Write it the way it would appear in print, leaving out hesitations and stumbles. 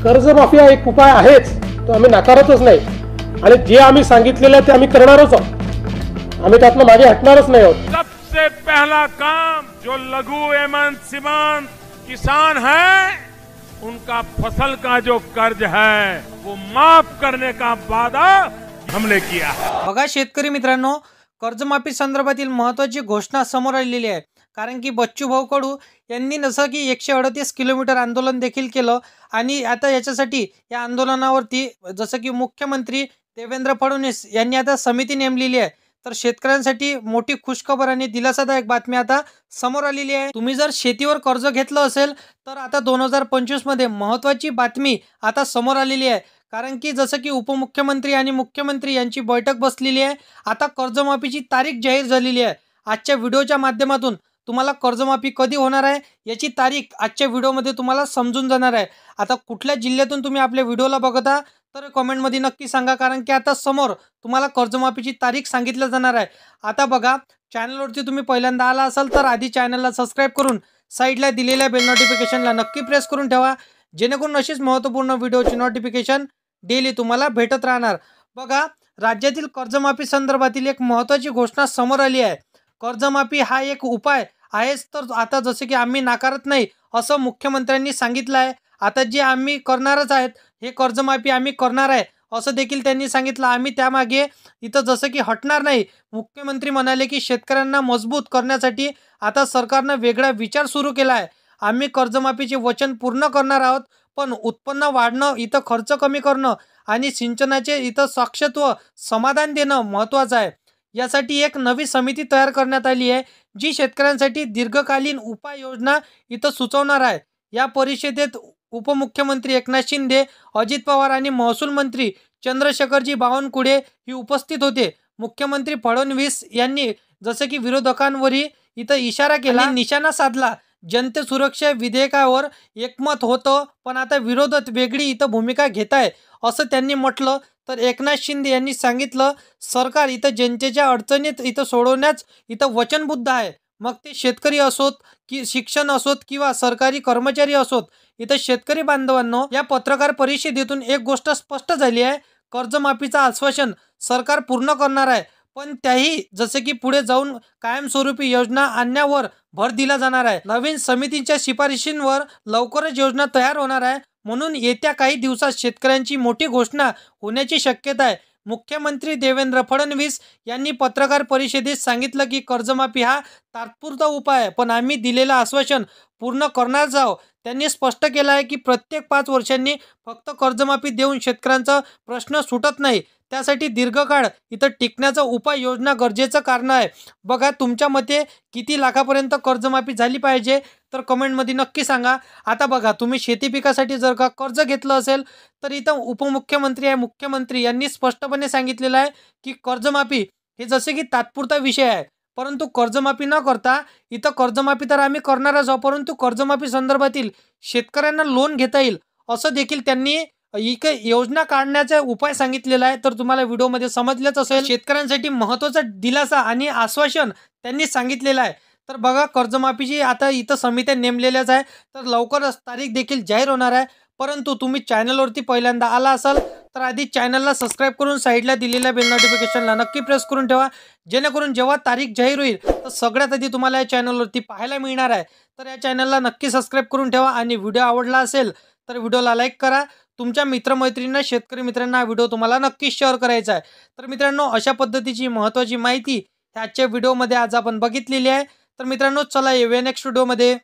कर्जमाफी हा एक उपाय आहेच, तो आम्ही नाकारतच नाही आणि जे आम्ही सांगितलेलं ते आम्ही करणारच आहोत, आम्ही त्यातनं मागे हटणारच नाही आहोत। सबसे पहला काम जो लघु एवं सीमांत किसान है उनका फसल का जो कर्ज है वो माफ करने का वादा हमने किया है। बघा शेतकरी मित्रांनो, कर्जमाफी संदर्भातील महत्त्वाची घोषणा समोर आलेली आहे। कारण की बच्चूभाऊ कडू यांनी जसं की 138 किलोमीटर आंदोलन देखील केलं आणि आता याच्यासाठी या आंदोलनावरती जसं की मुख्यमंत्री देवेंद्र फडणवीस यांनी आता समिती नेमलेली आहे। तर शेतकऱ्यांसाठी मोठी खुशखबर आणि दिलासादायक बातमी आता समोर आलेली आहे। तुम्ही जर शेतीवर कर्ज घेतलं असेल तर आता 2025 मध्ये महत्त्वाची बातमी आता समोर आलेली आहे। कारण की जसं की उपमुख्यमंत्री आणि मुख्यमंत्री यांची बैठक बसलेली आहे। आता कर्जमाफीची तारीख जाहीर झालेली आहे। आजच्या व्हिडिओच्या माध्यमातून तुम्हाला कर्जमाफी कधी होणार आहे याची तारीख आजच्या व्हिडिओमध्ये तुम्हाला समजून जाणार आहे। आता कुठल्या जिल्ह्यातून तुम्ही आपल्या व्हिडिओला बघता तर कमेंटमध्ये नक्की सांगा, कारण की आता समोर तुम्हाला कर्जमाफीची तारीख सांगितली जाणार आहे। आता बघा, चॅनलवरती तुम्ही पहिल्यांदा आला असाल तर आधी चॅनलला सबस्क्राईब करून साईडला दिलेल्या बेल नोटिफिकेशनला नक्की प्रेस करून ठेवा, जेणेकरून अशीच महत्त्वपूर्ण व्हिडिओची नोटिफिकेशन डेली तुम्हाला भेटत राहणार। बघा, राज्यातील कर्जमाफी संदर्भातील एक महत्त्वाची घोषणा समोर आली आहे। कर्जमाफी हा एक उपाय आहेच, तर आता जसे की आम्ही नाकारत नाही असं मुख्यमंत्र्यांनी सांगितलं आहे। आता जे आम्ही करणारच आहेत, हे कर्जमाफी आम्ही करणार आहे असं देखील त्यांनी सांगितलं। आम्ही त्यामागे इथं जसं की हटणार नाही। मुख्यमंत्री म्हणाले की शेतकऱ्यांना मजबूत करण्यासाठी आता सरकारनं वेगळा विचार सुरू केला आहे। आम्ही कर्जमाफीचे वचन पूर्ण करणार आहोत, पण उत्पन्न वाढणं, इथं खर्च कमी करणं आणि सिंचनाचे इथं साक्षत्व समाधान देणं महत्त्वाचं आहे। यासाठी एक नवी समिती तयार करण्यात आली आहे, जी शेतकऱ्यांसाठी दीर्घकालीन उपाययोजना इथं सुचवणार आहे। या परिषदेत उपमुख्यमंत्री एकनाथ शिंदे, अजित पवार आणि महसूल मंत्री चंद्रशेखरजी बावनकुळे हे उपस्थित होते। मुख्यमंत्री फडणवीस यांनी जसं की विरोधकांवरही इथं इशारा केला आणि निशाणा साधला। जनते सुरक्षा विधेयकावर एकमत होतं, पण आता विरोधक वेगळी इथं भूमिका घेत आहे असं त्यांनी म्हटलं। तर एकनाथ शिंदे यांनी सांगितलं, सरकार इथं जनतेच्या अडचणीत इथं सोडवण्यास इथं वचनबद्ध आहे। मग ते शेतकरी असोत की शिक्षण असोत किंवा सरकारी कर्मचारी असोत, इथं शेतकरी बांधवांनो, या पत्रकार परिषदेतून एक गोष्ट स्पष्ट झाली आहे, कर्जमाफीचं आश्वासन सरकार पूर्ण करणार आहे, पण त्याही जसे की पुढे जाऊन कायमस्वरूपी योजना आणण्यावर भर दिला जाणार आहे। नवीन समितीच्या शिफारशींवर लवकरच योजना तयार होणार आहे, म्हणून येत्या काही दिवसात शेतकऱ्यांची मोठी घोषणा होण्याची शक्यता आहे। मुख्यमंत्री देवेंद्र फडणवीस यांनी पत्रकार परिषदेत सांगितलं की कर्जमाफी हा तात्पुरता उपाय आहे, पण आम्ही दिलेलं आश्वासन पूर्ण करणारच आहोत। त्यांनी स्पष्ट केलं आहे की प्रत्येक 5 वर्षांनी फक्त कर्जमाफी देऊन शेतकऱ्यांचा प्रश्न सुटत नाही, त्यासाठी दीर्घकाळ इथं टिकण्याचा उपाय योजना गरजेचं कारण आहे। बघा, तुमच्या मते किती लाखापर्यंत कर्जमाफी झाली पाहिजे तर कमेंटमध्ये नक्की सांगा। आता बघा, तुम्ही शेती पिकासाठी जर का कर्ज घेतलं असेल तर इथं उपमुख्यमंत्री आहे मुख्यमंत्री यांनी स्पष्टपणे सांगितलेलं आहे की कर्जमाफी हे जसे की तात्पुरता विषय आहे, परंतु कर्जमाफी न करता इथं कर्जमाफी तर आम्ही करणारच आहोत, परंतु कर्जमाफी संदर्भातील शेतकऱ्यांना लोन घेता येईल असं देखील त्यांनी एक योजना काढण्याचा उपाय सांगितलेला आहे। तर तुम्हाला व्हिडिओमध्ये समजलंच असेल, शेतकऱ्यांसाठी महत्त्वाचा दिलासा आणि आश्वासन त्यांनी सांगितलेलं आहे। तर बघा, कर्जमाफीची आता इथं समित्या नेमलेल्याच आहे, तर लवकरच तारीख देखील जाहीर होणार आहे। परंतु तुम्ही चॅनलवरती पहिल्यांदा आला असाल तर आधी चॅनलला सबस्क्राईब करून साईडला दिलेल्या बेल नोटिफिकेशनला नक्की प्रेस करून ठेवा, जेणेकरून जेव्हा तारीख जाहीर होईल तर सगळ्यात आधी तुम्हाला या चॅनलवरती पाहायला मिळणार आहे। तर या चॅनलला नक्की सबस्क्राईब करून ठेवा आणि व्हिडिओ आवडला असेल तर व्हिडिओला लाईक करा। तुमच्या मित्रमैत्रिणींना, शेतकरी मित्रांना हा व्हिडिओ तुम्हाला नक्की शेअर करायचा आहे। तर मित्रांनो, अशा पद्धतीची महत्त्वाची माहिती आजच्या व्हिडिओमध्ये आज आपण बघितलेली आहे। तर मित्रांनो, चला येऊया नेक्स्ट व्हिडिओमध्ये।